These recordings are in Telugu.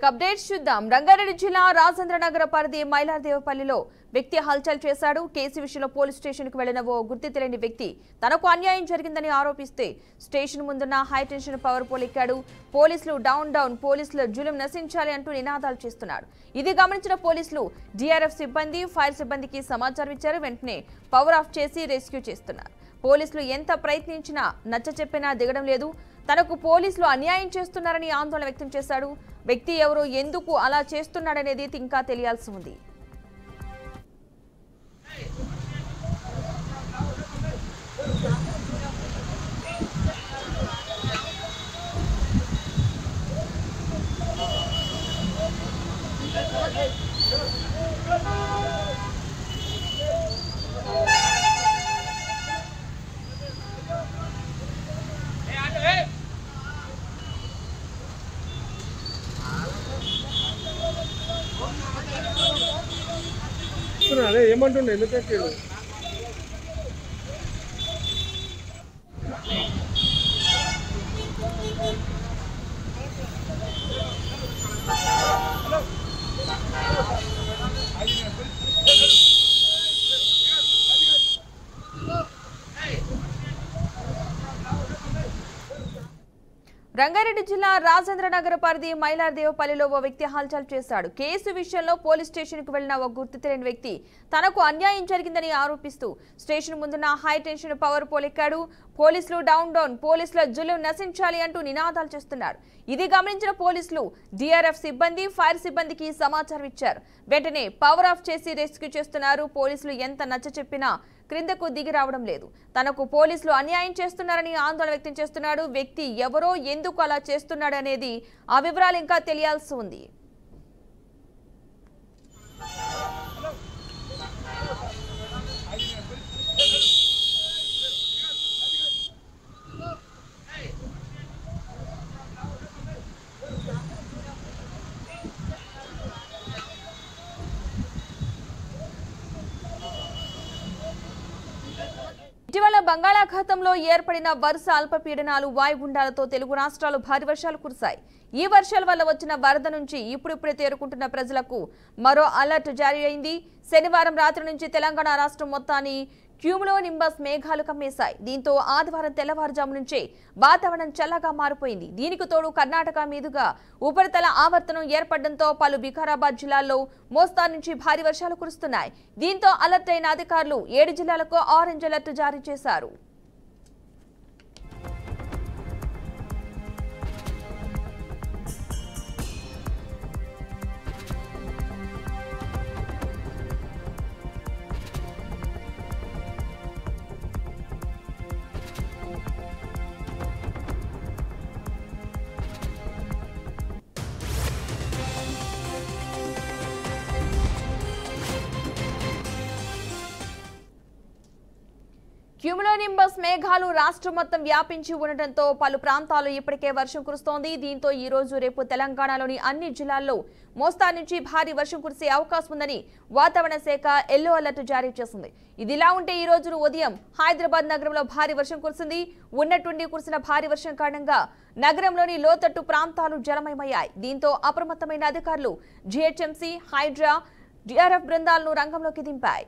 అప్డేట్స్ చూద్దాం. రంగారెడ్డి జిల్లా రాజేంద్రనగర్ పరిధి మైలార్దేవపల్లిలో వ్యక్తి హల్చల్ చేశాడు. కేసు విషయంలో పోలీస్ స్టేషన్ కు వెళ్లిన ఓ గుర్తు తెలియని వ్యక్తి తనకు అన్యాయం జరిగిందని ఆరోపిస్తే స్టేషన్ ముందున్న హైటెన్షన్ పవర్ పోల్ ఎక్కాడు. పోలీసులు డౌన్ డౌన్, పోలీసుల జులుం నశించాలి అంటూ నినాదాలు చేస్తున్నాడు. ఇది గమనించిన పోలీసులు డిఆర్ఎఫ్ సిబ్బంది, ఫైర్ సిబ్బందికి సమాచారం ఇచ్చారు. వెంటనే పవర్ ఆఫ్ చేసి రెస్క్యూ చేస్తున్నారు. పోలీసులు ఎంత ప్రయత్నించినా నచ్చ చెప్పినా దిగడం లేదు. తనకు పోలీసులు అన్యాయం చేస్తున్నారని ఆందోళన వ్యక్తం చేశాడు. వ్యక్తి ఎవరో, ఎందుకు అలా చేస్తున్నాడనేది ఇంకా తెలియాల్సి ఉంది. ఏమంటుండే ఎందుకంటే రంగారెడ్డి జిల్లా రాజేంద్రనగర్ పరిధి మైలార్దేవపల్లిలో ఓ వ్యక్తి హల్చల్ చేశాడు. కేసు విషయంలో పోలీస్ స్టేషన్ కు వెళ్లిన ఓ గుర్తు తెలియని వ్యక్తి తనకు అన్యాయం జరిగిందని ఆరోపిస్తూ స్టేషన్ ముందున్న హైటెన్షన్ పవర్ పోల్ ఎక్కాడు. పోలీసులు డౌన్ డౌన్, పోలీసుల జులుం నశించాలి అంటూ నినాదాలు చేస్తున్నారు. ఇది గమనించిన పోలీసులు డిఆర్ఎఫ్ సిబ్బంది, ఫైర్ సిబ్బందికి సమాచారం ఇచ్చారు. వెంటనే పవర్ ఆఫ్ చేసి రెస్క్యూ చేస్తున్నారు. పోలీసులు ఎంత నచ్చ చెప్పినా క్రిందకు దిగి రావడం లేదు. తనకు పోలీసులు అన్యాయం చేస్తున్నారని ఆందోళన వ్యక్తం చేస్తున్నాడు. వ్యక్తి ఎవరో, ఎందుకు అలా చేస్తున్నాడు అనేది ఆ వివరాలు ఇంకా తెలియాల్సి ఉంది. ఇటీవల బంగాళాఖాతంలో ఏర్పడిన వరుస అల్పపీడనాలు, వాయుగుండాలతో తెలుగు రాష్ట్రాలు భారీ వర్షాలు కురిశాయి. ఈ వర్షాల వల్ల వచ్చిన వరద నుంచి ఇప్పుడిప్పుడే తేరుకుంటున్న ప్రజలకు మరో అలర్ట్ జారీ అయింది. శనివారం రాత్రి నుంచి తెలంగాణ రాష్ట్రం మొత్తాన్ని క్యూములోనింబస్ మేఘాలు కమ్మేశాయి. దీంతో ఆదివారం తెల్లవారుజాము నుంచే వాతావరణం చల్లగా మారిపోయింది. దీనికి తోడు కర్ణాటక మీదుగా ఉపరితల ఆవర్తనం ఏర్పడడంతో పలు వికారాబాద్ జిల్లాల్లో మోస్తారు నుంచి భారీ వర్షాలు కురుస్తున్నాయి. దీంతో అలర్ట్ అయిన అధికారులు 7 జిల్లాలకు ఆరెంజ్ అలర్ట్ జారీ చేశారు. క్యూములోనింబస్ మేఘాలు రాష్ట్రం మొత్తం వ్యాపించి ఉండటంతో పలు ప్రాంతాల్లో ఇప్పటికే వర్షం కురుస్తోంది. దీంతో ఈ రోజు రేపు తెలంగాణలోని అన్ని జిల్లాల్లో మోస్తారు నుంచి భారీ వర్షం కురిసే అవకాశం ఉందని వాతావరణ శాఖ ఎల్లో అలర్ట్ జారీ చేసింది. ఇదిలా ఉంటే ఈ రోజు ఉదయం హైదరాబాద్ నగరంలో భారీ వర్షం కురిసింది. ఉన్నట్టుండి కురిసిన భారీ వర్షం కారణంగా నగరంలోని లోతట్టు ప్రాంతాలు జలమయమయ్యాయి. దీంతో అప్రమత్తమైన అధికారులు జీహెచ్ఎంసీ, హైడ్రా, డిఆర్ఎఫ్ బృందాలను రంగంలోకి దింపాయి.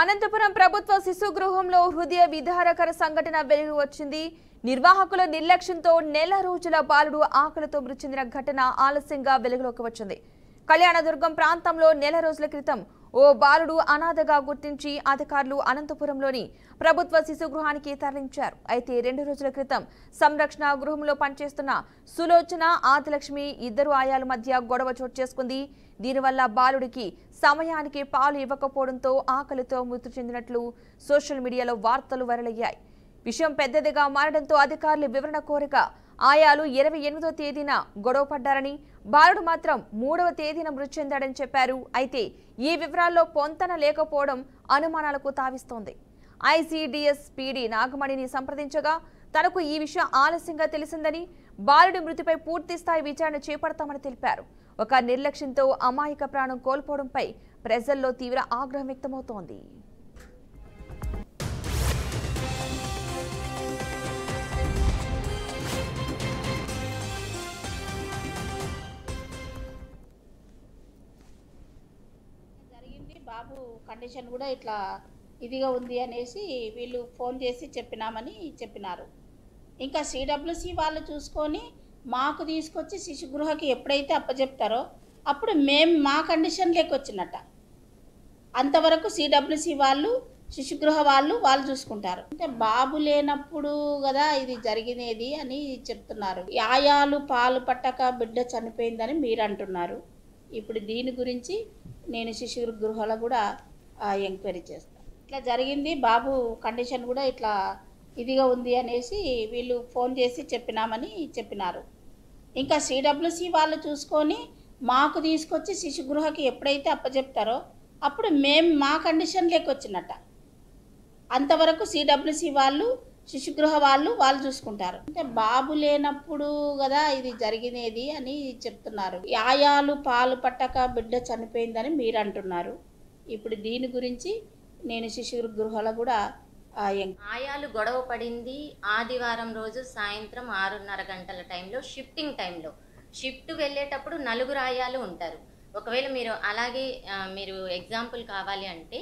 అనంతపురం ప్రభుత్వ శిశు గృహంలో హృదయ విదారకర సంఘటన వెలుగు వచ్చింది. నిర్వాహకుల నిర్లక్ష్యంతో నెల రోజుల బాలుడు ఆకలితో మృతి చెందిన ఘటన ఆలస్యంగా వెలుగులోకి వచ్చింది. కళ్యాణదుర్గం ప్రాంతంలో నెల రోజుల క్రితం ఓ బాలుడు అనాథగా గుర్తించి అధికారులు అనంతపురంలోని ప్రభుత్వ శిశు గృహానికి తరలించారు. అయితే 2 రోజుల క్రితం సంరక్షణ గృహంలో పనిచేస్తున్న సులోచన, ఆదిలక్ష్మి ఇద్దరు ఆయాల మధ్య గొడవ చోటు చేసుకుంది. దీనివల్ల బాలుడికి సమయానికి పాలు ఇవ్వకపోవడంతో ఆకలితో మృతి చెందినట్లు సోషల్ మీడియాలో వార్తలు వైరలయ్యాయి. విషయం పెద్దదిగా మారడంతో అధికారులు వివరణ కోరగా ఆయాలు 28వ తేదీన గొడవ పడ్డారని, బాలుడు మాత్రం 3వ తేదీన మృతి చెందాడని చెప్పారు. అయితే ఈ వివరాల్లో పొంతన లేకపోవడం అనుమానాలకు తావిస్తోంది. ఐసీడీఎస్ పీడీ నాగమణిని సంప్రదించగా తనకు ఈ విషయం ఆలస్యంగా తెలిసిందని, బాలుడి మృతిపై పూర్తి స్థాయి విచారణ చేపడతామని తెలిపారు. ఒక నిర్లక్ష్యంతో అమాయక ప్రాణం కోల్పోవడంపై ప్రజల్లో తీవ్ర ఆగ్రహం వ్యక్తమవుతోంది. బాబు కండిషన్ కూడా ఇట్లా ఇదిగా ఉంది అనేసి వీళ్ళు ఫోన్ చేసి చెప్పినారు. ఇంకా సిడబ్ల్యూసి వాళ్ళు చూసుకొని మాకు తీసుకొచ్చి శిశుగృహకి ఎప్పుడైతే అప్పచెప్తారో అప్పుడు మా కండిషన్ లేకొచ్చినట్ట. అంతవరకు సిడబ్ల్యూసి వాళ్ళు శిశుగృహ వాళ్ళు చూసుకుంటారు. అంటే బాబు లేనప్పుడు కదా ఇది జరిగినది అని చెప్తున్నారు. ఆయాలు పాలు పట్టక బిడ్డ చనిపోయిందని మీరు అంటున్నారు. ఇప్పుడు దీని గురించి నేను శిశుగృహలో కూడా ఎంక్వైరీ చేస్తాను. ఇట్లా జరిగింది, బాబు కండిషన్ కూడా ఇట్లా ఇదిగా ఉంది అనేసి వీళ్ళు ఫోన్ చేసి చెప్పినారు. ఇంకా సిడబ్ల్యూసి వాళ్ళు చూసుకొని మాకు తీసుకొచ్చి శిశుగృహకి ఎప్పుడైతే అప్పచెప్తారో అప్పుడు మా కండిషన్ లేకొచ్చినట్ట. అంతవరకు సిడబ్ల్యూసి వాళ్ళు శిశుగృహ వాళ్ళు చూసుకుంటారు. అంటే బాబు లేనప్పుడు కదా ఇది జరిగినది అని చెప్తున్నారు. ఆయాలు పాలు పట్టక బిడ్డ చనిపోయిందని మీరు అంటున్నారు. ఇప్పుడు దీని గురించి నేను శిశుగృహలో కూడా ఆయాలు గొడవ పడింది ఆదివారం రోజు సాయంత్రం 6:30 గంటల టైంలో, షిఫ్ట్ వెళ్ళేటప్పుడు 4 ఆయాలు ఉంటారు. ఒకవేళ మీరు అలాగే మీరు ఎగ్జాంపుల్ కావాలి అంటే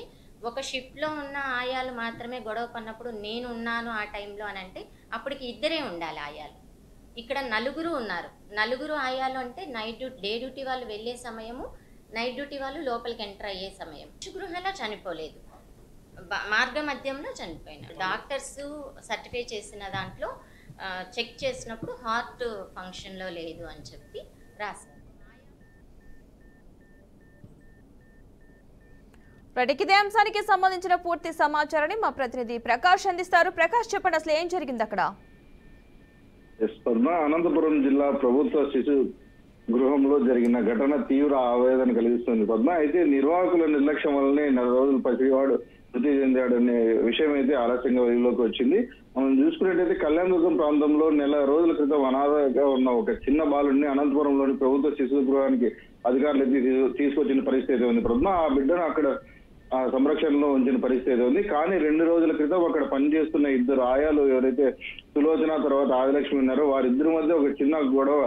ఒక షిఫ్ట్లో ఉన్న ఆయాలు మాత్రమే గొడవ పడినప్పుడు నేను ఉన్నాను ఆ టైంలో అని అంటే అప్పటికి 2 ఉండాలి ఆయాలు. ఇక్కడ 4 ఉన్నారు. 4 ఆయాలు అంటే డే డ్యూటీ వాళ్ళు వెళ్ళే సమయము, నైట్ డ్యూటీ వాళ్ళు లోపలికి ఎంటర్ అయ్యే సమయం. శిశుగృహంలో చనిపోలేదు, మార్గ మధ్యంలో చనిపోయినారు. డాక్టర్స్ సర్టిఫై చేసిన దాంట్లో చెక్ చేసినప్పుడు హార్ట్ ఫంక్షన్లో లేదు అని చెప్పి రాశారు. ఇదే అంశానికి సంబంధించిన పూర్తి సమాచారాన్ని మా ప్రతినిధి ప్రకాష్ అందిస్తారు. ప్రకాష్, చెప్పండి, అసలు ఏం జరిగింది అక్కడ? అనంతపురం జిల్లా ప్రభుత్వ శిశు గృహంలో జరిగిన ఘటన తీవ్ర ఆవేదన కలిగిస్తుంది పద్మ. అయితే నిర్వాహకుల నిర్లక్ష్యం వల్లనే 4 రోజులు పసివాడు మృతి చెందాడనే విషయం అయితే ఆలస్యంగా వెలుగులోకి వచ్చింది. మనం చూసుకున్నట్టయితే కళ్యాణదుర్గం ప్రాంతంలో నెల రోజుల క్రితం అనాథగా ఉన్న ఒక చిన్న బాలుడిని అనంతపురంలోని ప్రభుత్వ శిశు గృహానికి అధికారులు తీసుకొచ్చిన పరిస్థితి ఉంది పద్మ. ఆ బిడ్డను అక్కడ సంరక్షణలో ఉంచిన పరిస్థితి ఉంది. కానీ 2 రోజుల క్రితం అక్కడ పనిచేస్తున్న 2 ఆయాలు ఎవరైతే సులోచన తర్వాత ఆదిలక్ష్మి ఉన్నారో వారిద్దరి మధ్య ఒక చిన్న గొడవ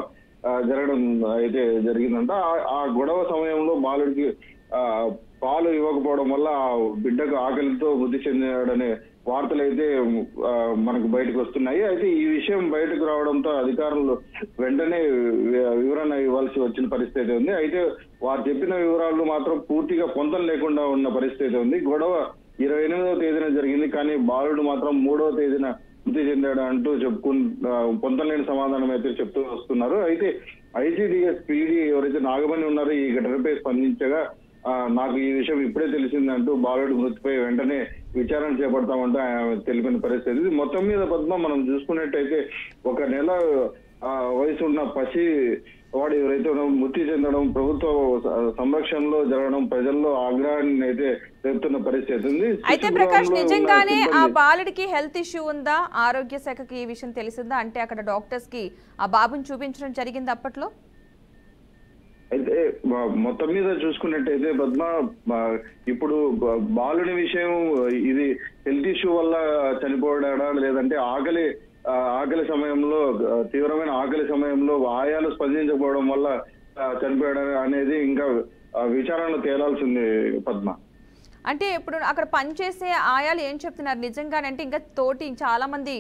జరగడం అయితే జరిగిందంట. ఆ గొడవ సమయంలో బాలుడికి పాలు ఇవ్వకపోవడం వల్ల ఆ బిడ్డకు ఆకలితో మృతి చెందాడనే వార్తలు అయితే మనకు బయటకు వస్తున్నాయి. అయితే ఈ విషయం బయటకు రావడంతో అధికారులు వెంటనే వివరణ ఇవ్వాల్సి వచ్చిన పరిస్థితి ఉంది. అయితే వారు చెప్పిన వివరాలు మాత్రం పూర్తిగా పొంతం లేకుండా ఉన్న పరిస్థితి ఉంది. గొడవ 28వ తేదీన జరిగింది, కానీ బాలుడు మాత్రం 3వ తేదీన మృతి చెందాడు అంటూ పొంతం లేని సమాధానం అయితే చెప్తూ వస్తున్నారు. అయితే ఐసీడీఎస్ పీడీ ఎవరైతే నాగమణి ఉన్నారో ఈ ఘటనపై స్పందించగా నాకు ఈ విషయం ఇప్పుడే తెలిసిందంటూ బాలుడి మృతిపై వెంటనే విచారణ చేపడతామంటూ ఆయన తెలిపిన పరిస్థితి. మొత్తం మీద పద్మ మనం చూసుకున్నట్టయితే 1 నెల వయసు ఉన్న పసి వాడు ఎవరైతే మృతి చెందడం, ప్రభుత్వ సంరక్షణలో జరగడం ప్రజల్లో ఆగ్రహాన్ని అయితే రేపుతున్న పరిస్థితి ఉంది. అయితే ప్రకాష్, నిజంగానే ఆ బాలుడికి హెల్త్ ఇష్యూ ఉందా? ఆరోగ్య శాఖకి ఈ విషయం తెలిసిందా? అంటే అక్కడ డాక్టర్స్ కి ఆ బాబుని చూపించడం జరిగింది అప్పట్లో? అయితే మొత్తం మీద చూసుకున్నట్టయితే పద్మ, ఇప్పుడు బాలుని విషయం ఇది హెల్త్ ఇష్యూ వల్ల చనిపోయాడా లేదంటే ఆకలి సమయంలో తీవ్రమైన ఆకలి సమయంలో ఆయాలు స్పందించకపోవడం వల్ల చనిపోయాడా అనేది ఇంకా విచారణలో తేలాల్సింది పద్మ. అంటే ఇప్పుడు అక్కడ పనిచేసే ఆయాలు ఏం చెప్తున్నారు నిజంగానంటే? ఇంకా తోటి చాలా మంది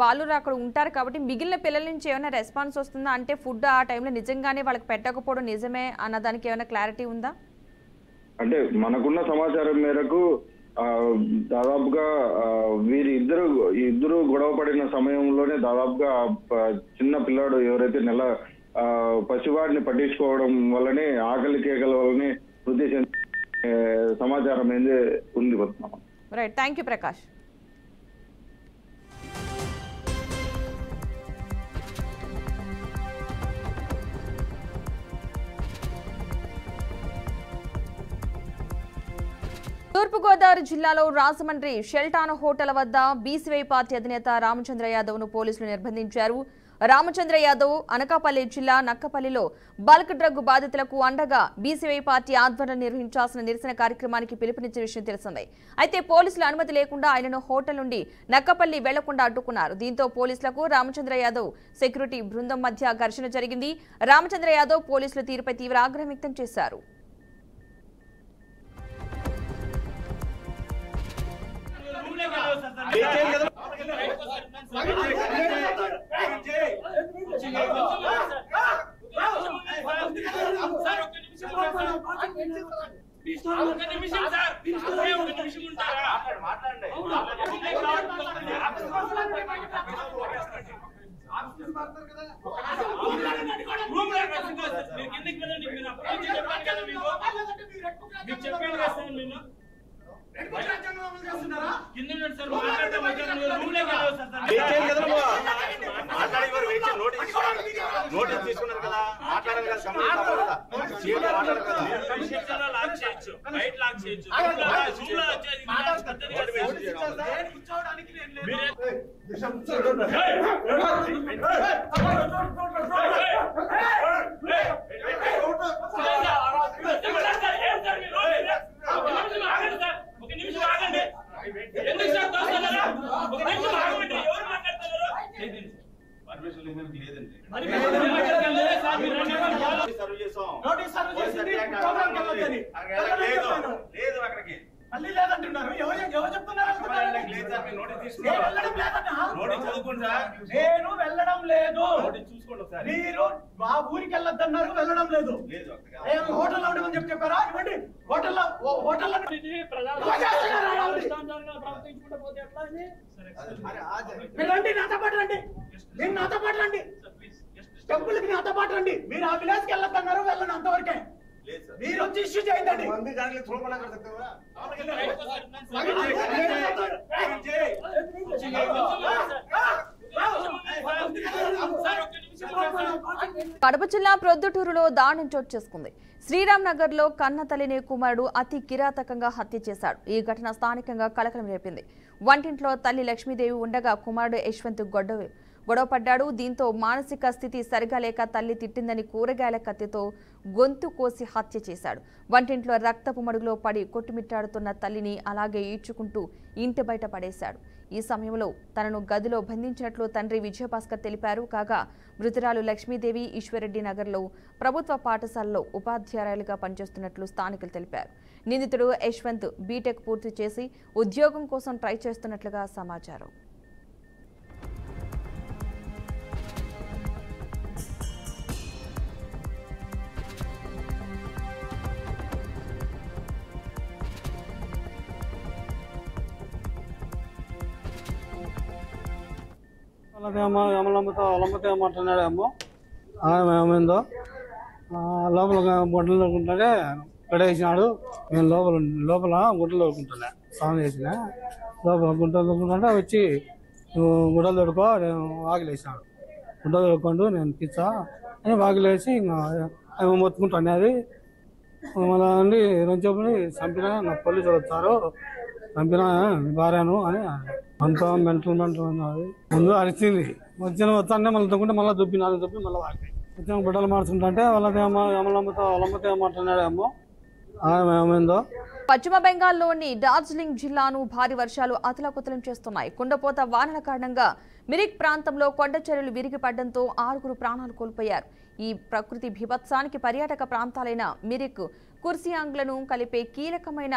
బాలురు అక్కడ ఉంటారు కాబట్టి మిగిలిన పిల్లల నుంచి ఏమైనా రెస్పాన్స్ వస్తుందా? అంటే ఫుడ్ ఆ టైంలో నిజంగానే వాళ్ళకి పెట్టకపోవడం నిజమే అన్న దానికి ఏమైనా క్లారిటీ ఉందా? అంటే మనకున్న సమాచారం మేరకు దాదాపుగా ఇద్దరు గొడవ పడిన సమయంలోనే దాదాపుగా చిన్న పిల్లాడు ఎవరైతే పసివాడిని పట్టించుకోవడం వల్లనే ఆకలి కేకల వల్లనే మృతి చెందిన సమాచారం ఏందే ఉంది. Right, thank you Prakash. తూర్పుగోదావరి జిల్లాలో రాజమండ్రి షెల్టాన్ హోటల్ వద్ద బీసీవై పార్టీ అధినేత రామచంద్ర యాదవ్ను పోలీసులు నిర్బంధించారు. రామచంద్ర యాదవ్ అనకాపల్లి జిల్లా నక్కపల్లిలో బల్క్ డ్రగ్ బాధితులకు అండగా బీసీవై పార్టీ ఆధ్వర్యంలో నిర్వహించాల్సిన నిరసన కార్యక్రమానికి పిలుపునిచ్చిన విషయం తెలిసిందే. అయితే పోలీసుల అనుమతి లేకుండా ఆయనను హోటల్ నుండి నక్కపల్లి వెళ్లకుండా అడ్డుకున్నారు. దీంతో పోలీసులకు రామచంద్ర యాదవ్ సెక్యూరిటీ బృందం మధ్య ఘర్షణ జరిగింది. రామచంద్ర యాదవ్ పోలీసుల తీరుపై తీవ్ర ఆగ్రహం వ్యక్తం చేశారు. నోటీస్ తీసుకున్నారు కదా మాట్లాడాలి నేను వెళ్ళడం లేదు. మీరు మా ఊరికి వెళ్ళొద్దన్నారు, వెళ్ళడం లేదు. హోటల్లో ఉండమని చెప్పారా? ఇవ్వండి. హోటల్లో రండి, నాతో పాటు రండి. నేను నాతో పాటు రండి. టెంపుల్కి నాతో పాటు రండి. మీరు ఆ విలేజ్కి వెళ్ళొద్దన్నారు, వెళ్ళండి. అంతవరకే మీరు వచ్చి ఇష్యూ చేయండి. కడప జిల్లా ప్రొద్దుటూరులో దారుణం చోటు చేసుకుంది. శ్రీరామ్ నగర్ లో కన్న తల్లిని కుమారుడు అతి కిరాతకంగా హత్య చేశాడు. ఈ ఘటన స్థానికంగా కలకలం రేపింది. వంటింట్లో తల్లి లక్ష్మీదేవి ఉండగా కుమారుడు యశ్వంత్ గొడవపడ్డాడు. దీంతో మానసిక స్థితి సరిగా లేక తల్లి తిట్టిందని కూరగాయల కత్తితో గొంతు కోసి హత్య చేశాడు. వంటింట్లో రక్తపు మడుగులో పడి కొట్టుమిట్టాడుతున్న తల్లిని అలాగే ఈడ్చుకుంటూ ఇంటి బయట పడేశాడు. ఈ సమయంలో తనను గదిలో బంధించినట్లు తండ్రి విజయభాస్కర్ తెలిపారు. కాగా మృతురాలు లక్ష్మీదేవి ఈశ్వరెడ్డి నగర్లో ప్రభుత్వ పాఠశాలలో ఉపాధ్యాయులుగా పనిచేస్తున్నట్లు స్థానికులు తెలిపారు. నిందితుడు యశ్వంత్ బీటెక్ పూర్తి చేసి ఉద్యోగం కోసం ట్రై చేస్తున్నట్లుగా సమాచారం. అమ్మతో మాట్లాడాడేమో ఏమైందో లోపల గుడ్డలు దొరుకుంటే పడేసినాడు. నేను లోపల గుడ్డలు దొరుకుంటున్నా, స్నానం చేసిన లోపల గుడ్డలు దొరుకుంటుంటే వచ్చి నువ్వు గుడ్డలు దొరుకో నేను వాకిలేసినాడు. గుడ్డలు దొరుకుంటూ నేను పిచ్చా అని వాకిలేసి ఇంకా అవి మొత్తుకుంటాను. అది మళ్ళీ అండి రెండు చెప్పి చంపినా నా పోలీసులు వచ్చారు, చంపినా భార్యను అని అంతా మెంటల్ ఉన్నది. ముందు అరిచింది, వస్తానే మళ్ళీ తగ్గుంటే మళ్ళీ దుబ్బి నాలుగు దుబ్బి మళ్ళీ వాకి వచ్చిన బిడ్డలు మార్చుకుంటే వాళ్ళమ్మతో మాట్లాడాడేమో ఏమైందో. పశ్చిమ బెంగాల్లోని డార్జిలింగ్ జిల్లాను భారీ వర్షాలు అతలాకుతలం చేస్తున్నాయి. కుండపోత వానల కారణంగా మిరిక్ ప్రాంతంలో కొండ చర్యలు విరిగిపడడంతో 6 ప్రాణాలు కోల్పోయారు. ఈ ప్రకృతి బీభత్సానికి పర్యాటక ప్రాంతాలైన మిరిక్, కుర్సియాంగ్లను కలిపే కీలకమైన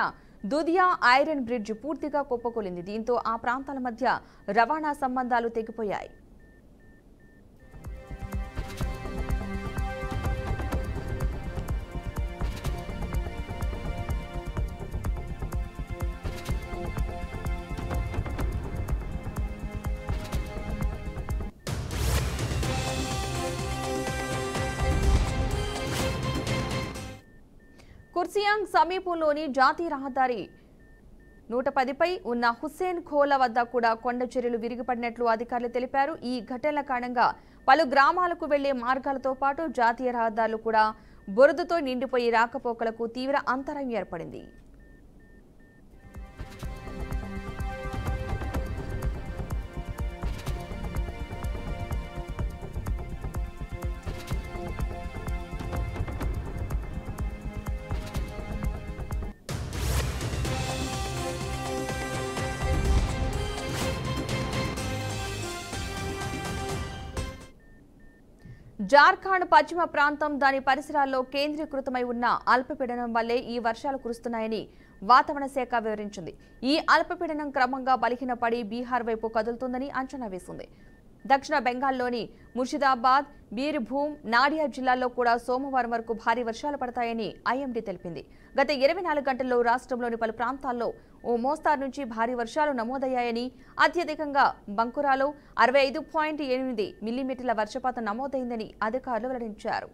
దుదియా ఐరన్ బ్రిడ్జ్ పూర్తిగా కుప్పకూలింది. దీంతో ఆ ప్రాంతాల మధ్య రవాణా సంబంధాలు తెగిపోయాయి. కుర్సియాంగ్ సమీపంలోని జాతీయ రహదారి 110పై ఉన్న హుస్సేన్ ఖోలా వద్ద కూడా కొండ చర్యలు విరిగిపడినట్లు అధికారులు తెలిపారు. ఈ ఘటనల కారణంగా పలు గ్రామాలకు వెళ్లే మార్గాలతో పాటు జాతీయ రహదారులు కూడా బురదతో నిండిపోయి రాకపోకలకు తీవ్ర అంతరాయం ఏర్పడింది. జార్ఖండ్ పశ్చిమ ప్రాంతం దాని పరిసరాల్లో కేంద్రీకృతమై ఉన్న అల్పపీడనం వల్లే ఈ వర్షాలు కురుస్తున్నాయని వాతావరణ శాఖ వివరించింది. ఈ అల్పపీడనం క్రమంగా బలహీనపడి బీహార్ వైపు కదులుతుందని అంచనా వేసింది. దక్షిణ బెంగాల్లోని ముర్షిదాబాద్, బీర్భూమ్, నాడియా జిల్లాల్లో కూడా సోమవారం వరకు భారీ వర్షాలు పడతాయని ఐఎండీ తెలిపింది. గత 24 గంటల్లో రాష్ట్రంలోని పలు ప్రాంతాల్లో ఓ మోస్తారు నుంచి భారీ వర్షాలు నమోదయ్యాయని, అత్యధికంగా బంకురాలో 65.8 మిల్లీమీటర్ల వర్షపాతం నమోదైందని అధికారులు వెల్లడించారు.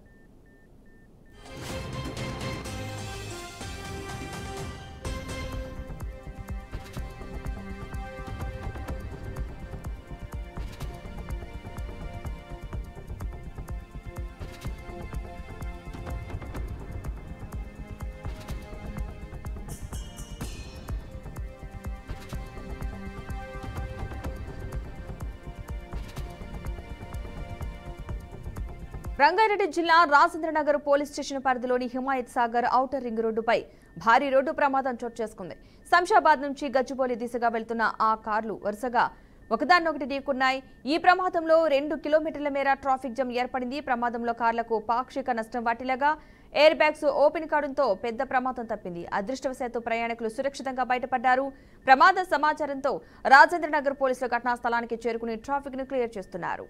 రంగారెడ్డి జిల్లా రాజేంద్రనగర్ పోలీస్ స్టేషన్ పరిధిలోని హిమాయత్ సాగర్ ఔటర్ రింగ్ రోడ్డుపై భారీ రోడ్డు ప్రమాదం చోటు చేసుకుంది. శంషాబాద్ నుంచి గచ్చిబౌలి దిశగా వెళ్తున్న ఆ కార్లు వరుసగా ఒకదాన్నొకటి ఢీకున్నాయి. ఈ ప్రమాదంలో 2 కిలోమీటర్ల మేర ట్రాఫిక్ జామ్ ఏర్పడింది. ప్రమాదంలో కార్లకు పాక్షిక నష్టం వాటిల్లగా ఎయిర్ బ్యాగ్స్ ఓపెన్ కావడంతో పెద్ద ప్రమాదం తప్పింది. అదృష్టవశాత్తు ప్రయాణికులు సురక్షితంగా బయటపడ్డారు. ప్రమాద సమాచారంతో రాజేంద్రనగర్ పోలీసులు ఘటనా స్థలానికి చేరుకుని ట్రాఫిక్ ను క్లియర్ చేస్తున్నారు.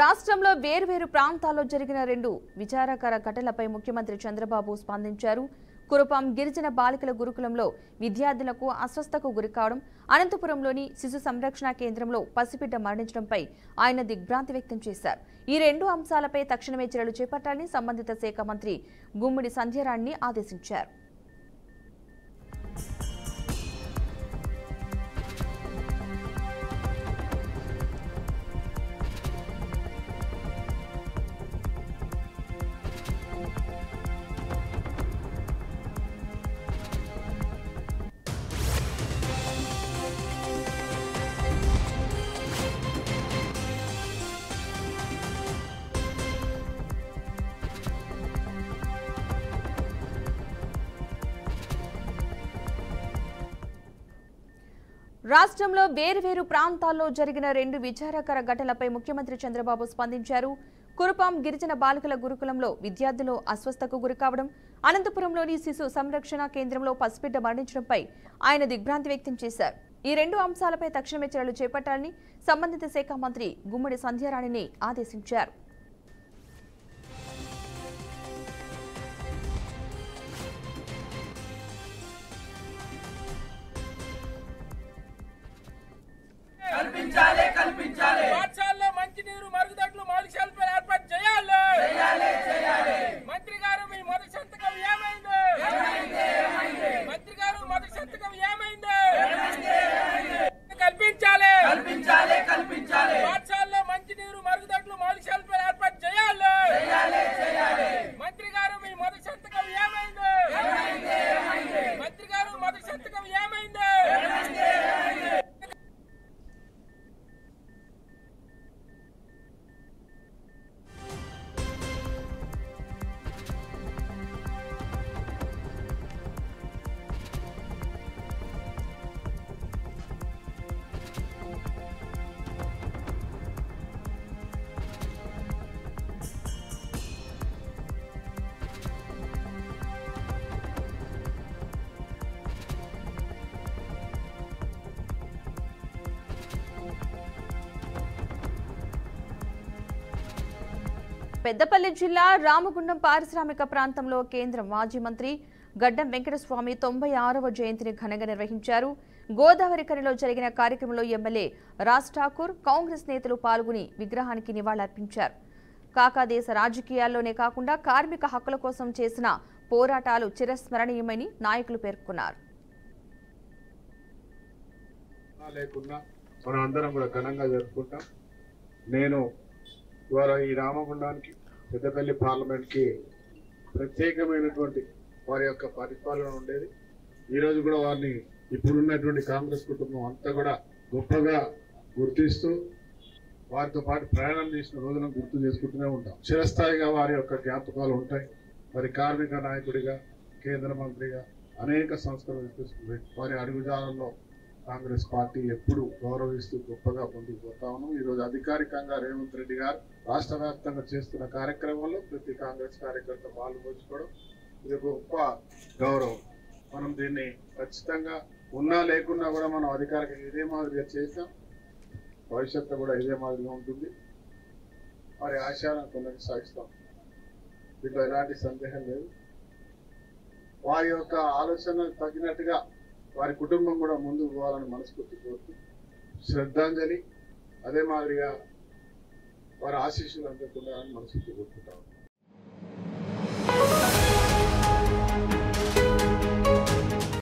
రాష్ట్రంలో వేర్వేరు ప్రాంతాల్లో జరిగిన 2 విచారకర ఘటనలపై ముఖ్యమంత్రి చంద్రబాబు స్పందించారు. కురుపాం గిరిజన బాలికల గురుకులంలో విద్యార్థులకు అస్వస్థకు గురికావడం, అనంతపురంలోని శిశు సంరక్షణ కేంద్రంలో పసిబిడ్డ మరణించడంపై ఆయన దిగ్భ్రాంతి వ్యక్తం చేశారు. ఈ 2 అంశాలపై తక్షణమే చర్యలు చేపట్టాలని సంబంధిత శాఖ మంత్రి గుమ్మడి సంధ్యారాణిని ఆదేశించారు. రాష్ట్రంలో వేర్వేరు ప్రాంతాల్లో జరిగిన 2 విచారకర ఘటనలపై ముఖ్యమంత్రి చంద్రబాబు స్పందించారు. కురుపాం గిరిజన బాలికల గురుకులంలో విద్యార్థులు అస్వస్థకు గురికావడం, అనంతపురంలోని శిశు సంరక్షణ కేంద్రంలో పసిబిడ్డ మరణించడంపై ఆయన దిగ్భ్రాంతి వ్యక్తం చేశారు. ఈ 2 అంశాలపై తక్షణమే చర్యలు చేపట్టాలని సంబంధిత శాఖ మంత్రి గుమ్మడి సంధ్యారాణిని ఆదేశించారు. కల్పించాలి పాఠశాలలో మంచినీరు మరుగుదొడ్లు మౌలిక సదుపాయాలు ఏర్పాటు చేయాలి. మంత్రి గారు మీ మొదటి సంతకం ఏమైంది? మంత్రి గారు మొదటి సంతకం ఏమైంది? కల్పించాలి పాఠశాలలో మంచినీరు మరుగుదొడ్లు మౌలిక సదుపాయాలు ఏర్పాటు చేయాలి. మంత్రి గారు మీ మొదటి సంతకం ఏమైంది? మంత్రి గారు మొదటి సంతకం ఏమైంది? పెద్దపల్లి జిల్లా రామగుండం పారిశ్రామిక ప్రాంతంలో కేంద్ర మాజీ మంత్రి గడ్డం వెంకటస్వామి 96వ జయంతిని ఘనంగా నిర్వహించారు. గోదావరి కనిలో జరిగిన కార్యక్రమంలో ఎమ్మెల్యే రాజ్ ఠాకూర్, కాంగ్రెస్ నేతలు పాల్గొని విగ్రహానికి నివాళులర్పించారు. కాకా దేశ రాజకీయాల్లోనే కాకుండా కార్మిక హక్కుల కోసం చేసిన పోరాటాలు చిరస్మరణీయమని నాయకులు పేర్కొన్నారు. లేకున్నా మనం అందరం కూడా ఘనంగా జరుపుకుంటాం. నేను ఇవాళ ఈ రామగుండానికి పెద్దపల్లి పార్లమెంట్కి ప్రత్యేకమైనటువంటి వారి యొక్క పరిపాలన ఉండేది. ఈరోజు కూడా వారిని ఇప్పుడున్నటువంటి కాంగ్రెస్ కుటుంబం అంతా కూడా గొప్పగా గుర్తిస్తూ వారితో పాటు ప్రయాణం చేసిన రోజులను గుర్తు చేసుకుంటూనే ఉంటాం. చిరస్థాయిగా వారి యొక్క జ్ఞాపకాలు ఉంటాయి. మరి కార్మిక నాయకుడిగా, కేంద్ర మంత్రిగా అనేక సంస్కరణలు తీసుకుని వారి అడుగుజాడల్లో కాంగ్రెస్ పార్టీ ఎప్పుడు గౌరవిస్తూ గొప్పగా ముందుకు పోతా ఉన్నాం. ఈరోజు అధికారికంగా రేవంత్ రెడ్డి గారు రాష్ట్ర వ్యాప్తంగా చేస్తున్న కార్యక్రమంలో ప్రతి కాంగ్రెస్ కార్యకర్త పాల్గొంచుకోవడం ఇది గొప్ప గౌరవం. మనం దీన్ని ఖచ్చితంగా ఉన్నా లేకున్నా కూడా మనం అధికారికంగా ఇదే మాదిరిగా చేసాం. భవిష్యత్తు కూడా ఇదే మాదిరిగా ఉంటుంది. వారి ఆశయాలను కొనసాగిస్తాం. దీంట్లో ఎలాంటి సందేహం లేదు. వారి యొక్క ఆలోచనలకు తగినట్టుగా వారి కుటుంబం కూడా ముందుకు పోవాలని మనస్ఫూర్తి కోరుతూ శ్రద్ధాంజలి అదే మాదిరిగా వారి ఆశీస్సులు అందుకుండాలని మనస్ఫూర్తి కోరుకుంటాం.